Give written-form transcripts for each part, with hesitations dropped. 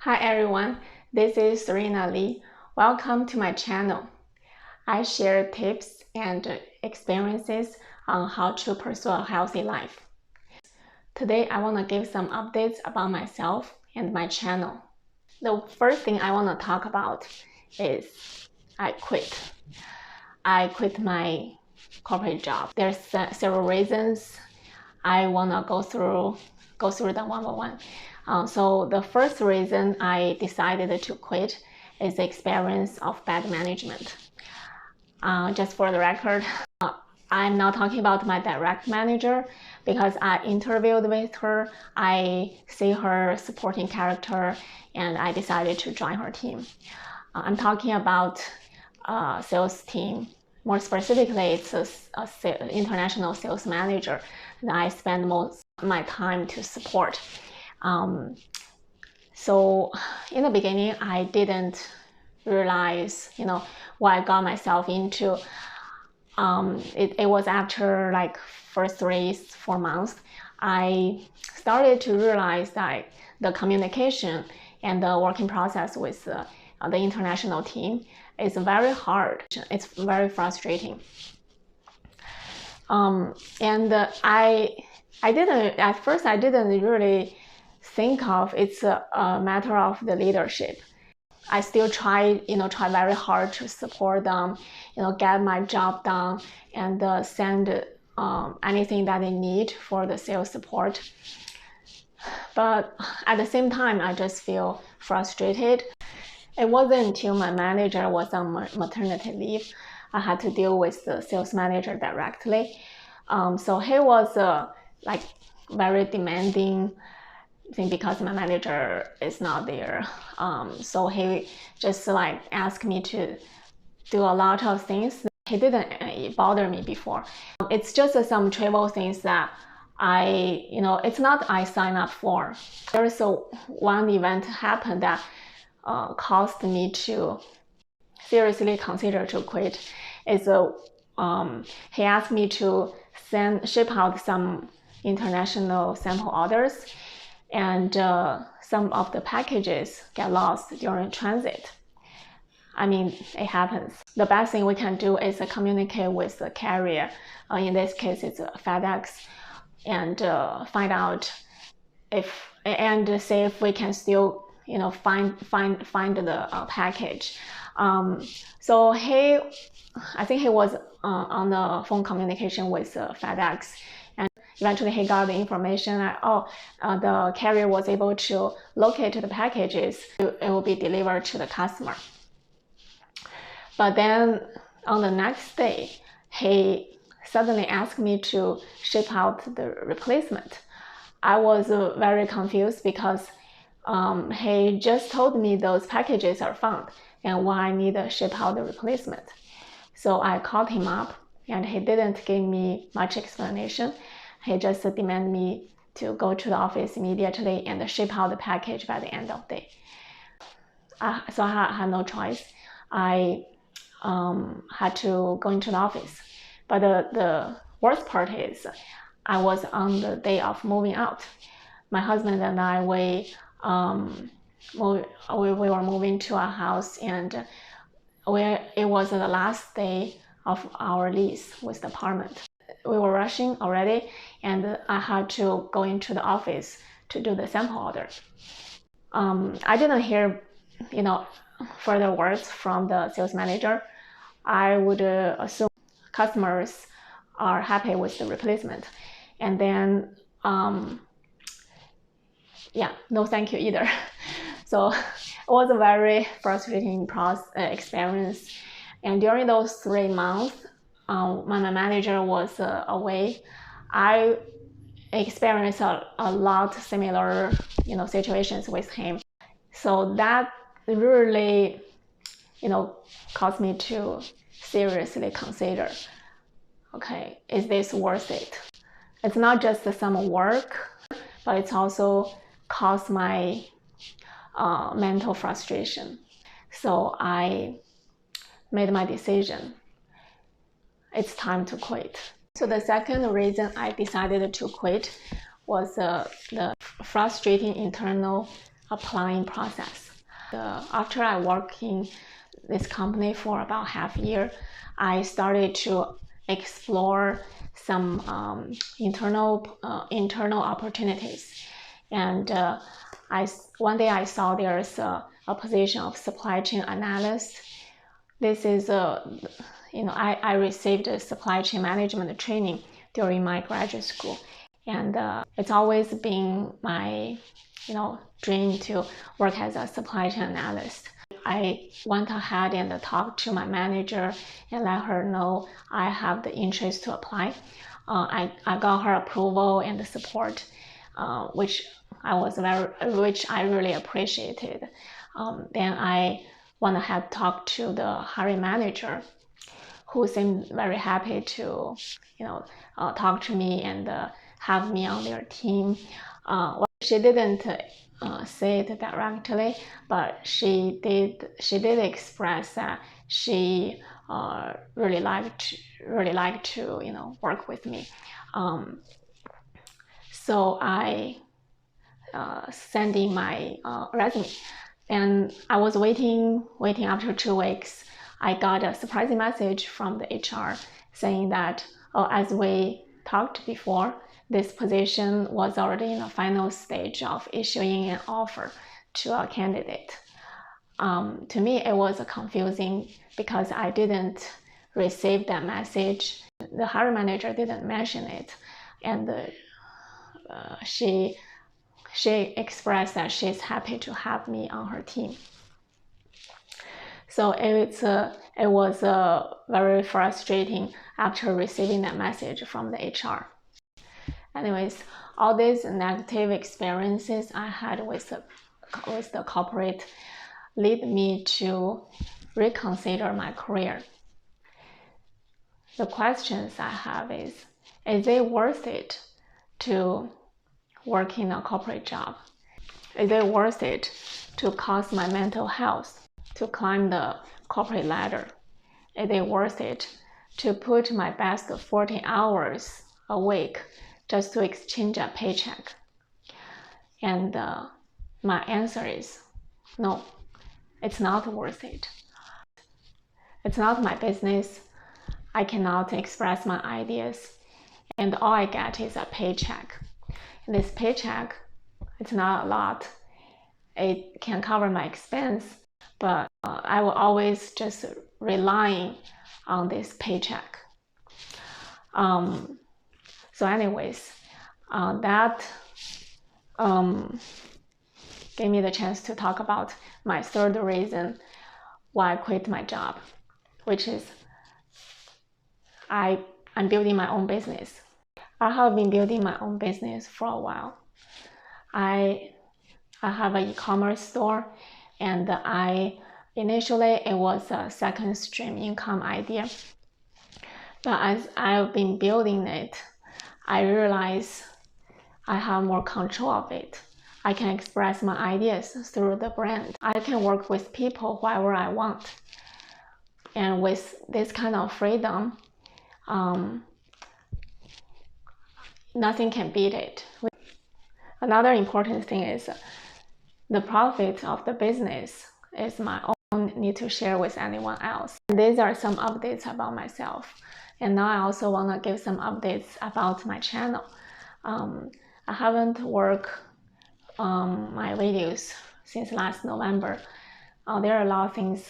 Hi everyone, this is Serina Lee. Welcome to my channel. I share tips and experiences on how to pursue a healthy life. Today I want to give some updates about myself and my channel. The first thing I want to talk about is I quit. I quit my corporate job. There's several reasons. I want to go through them one by one. So the first reason I decided to quit is the experience of bad management. Just for the record, I'm not talking about my direct manager because I interviewed with her. I see her supporting character and I decided to join her team. I'm talking about sales team. More specifically, it's an international sales manager that I spend most of my time to support. So in the beginning, I didn't realize, what I got myself into. It was after like first 3-4 months, I started to realize that the communication and the working process with the international team is very hard. It's very frustrating. And at first I didn't really think of it's a matter of the leadership. I still try very hard to support them, get my job done and send anything that they need for the sales support. But at the same time, I just feel frustrated. It wasn't until my manager was on maternity leave, I had to deal with the sales manager directly. So he was like very demanding thing because my manager is not there. So he just like asked me to do a lot of things. He didn't bother me before. It's just some trivial things that it's not I signed up for. There's one event happened that caused me to seriously consider to quit. He asked me to ship out some international sample orders, and some of the packages get lost during transit. I mean, it happens. The best thing we can do is communicate with the carrier. In this case, it's FedEx, and find out and see if we can still find the package. So I think he was on the phone communication with FedEx, and eventually he got the information that the carrier was able to locate the packages. It will be delivered to the customer. But then on the next day, he suddenly asked me to ship out the replacement. I was very confused because he just told me those packages are found and why I need to ship out the replacement. So I called him up and he didn't give me much explanation. He just demanded me to go to the office immediately and ship out the package by the end of the day. So I had no choice. I had to go into the office. But the worst part is I was on the day of moving out. My husband and I, we were moving to a house, and it was the last day of our lease with the apartment. We were rushing already, and I had to go into the office to do the sample order. I didn't hear, further words from the sales manager. I would assume customers are happy with the replacement, and then no thank you either. So it was a very frustrating experience. And during those 3 months, when my manager was away, I experienced a lot similar situations with him. So that really caused me to seriously consider, okay, is this worth it? It's not just some work, but it's also caused my mental frustration. So I made my decision. It's time to quit. So the second reason I decided to quit was the frustrating internal applying process. After I worked in this company for about half a year, I started to explore some internal opportunities, and one day I saw there's a position of supply chain analyst. This is I received a supply chain management training during my graduate school, and it's always been my dream to work as a supply chain analyst. I went ahead and talked to my manager and let her know I have the interest to apply. I got her approval and support, which I really appreciated. Then I went ahead talked to the hiring manager, who seemed very happy to talk to me and have me on their team. She didn't say it directly, but she did express that she really liked to work with me. So I sent in my resume, and I was waiting. After 2 weeks, I got a surprising message from the HR saying that, as we talked before, this position was already in the final stage of issuing an offer to a candidate. To me, it was confusing because I didn't receive that message. The hiring manager didn't mention it, and she expressed that she's happy to have me on her team. So it was very frustrating after receiving that message from the HR. Anyways, all these negative experiences I had with the corporate lead me to reconsider my career. The questions I have is it worth it to work in a corporate job? Is it worth it to cost my mental health to climb the corporate ladder? Is it worth it to put my best 40 hours a week just to exchange a paycheck? And my answer is no, it's not worth it. It's not my business. I cannot express my ideas, and all I get is a paycheck. And this paycheck, it's not a lot. It can cover my expense, but I will always just relying on this paycheck. So anyways, that gave me the chance to talk about my third reason why I quit my job, which is I'm building my own business. I have been building my own business for a while. I have an e-commerce store, and initially it was a second stream income idea. But as I've been building it, I realize I have more control of it. I can express my ideas through the brand. I can work with people whoever I want. And with this kind of freedom, nothing can beat it. Another important thing is the profit of the business is my own, need to share with anyone else. These are some updates about myself. And now I also want to give some updates about my channel. I haven't worked on my videos since last November. There are a lot of things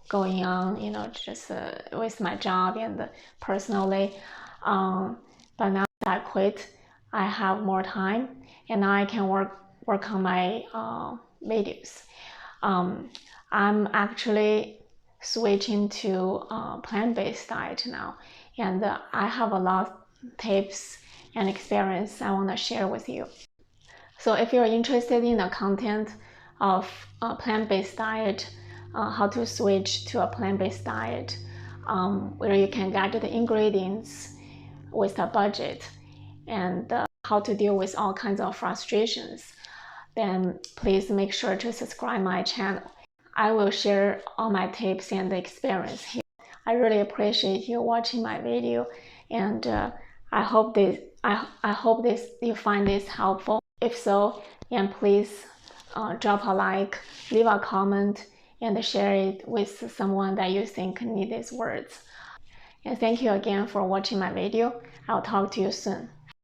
going on, just with my job and personally. But now that I quit, I have more time, and now I can work on my videos. I'm actually switching to plant-based diet now, and I have a lot of tips and experience I want to share with you. So if you're interested in the content of a plant-based diet, how to switch to a plant-based diet, where you can get the ingredients with a budget, and how to deal with all kinds of frustrations, then please make sure to subscribe my channel. I will share all my tips and experience here. I really appreciate you watching my video, and I hope you find this helpful. If so, then please drop a like, leave a comment, and share it with someone that you think needs these words. And thank you again for watching my video. I'll talk to you soon.